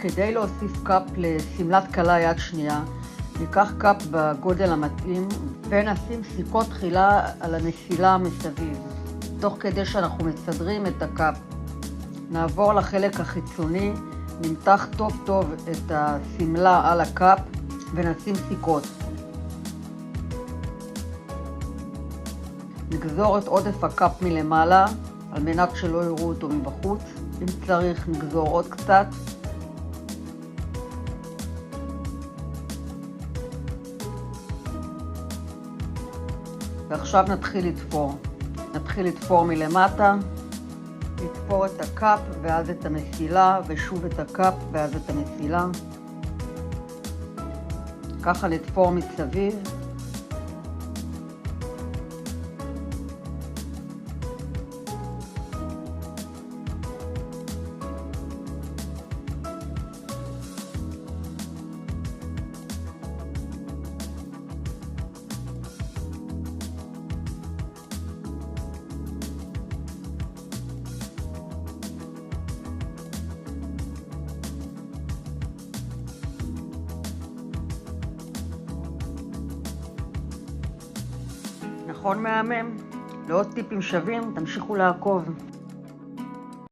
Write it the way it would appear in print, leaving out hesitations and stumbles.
כדי להוסיף קאפ לשמלת כלה יד שנייה, ניקח קאפ בגודל המתאים ונשים סיכות תחילה על המסילה מסביב. תוך כדי שאנחנו מסדרים את הקאפ, נעבור לחלק החיצוני, נמתח טוב טוב את הסמלה על הקאפ ונשים סיכות. נגזור את עודף הקאפ מלמעלה על מנת שלא יראו אותו מבחוץ. אם צריך נגזור עוד קצת. ועכשיו נתחיל לתפור מלמטה, לתפור את הקאפ ואז את המסילה ושוב את הקאפ ואז את המסילה. ככה לתפור מסביב. נכון מהמם? לעוד טיפים שווים, תמשיכו לעקוב.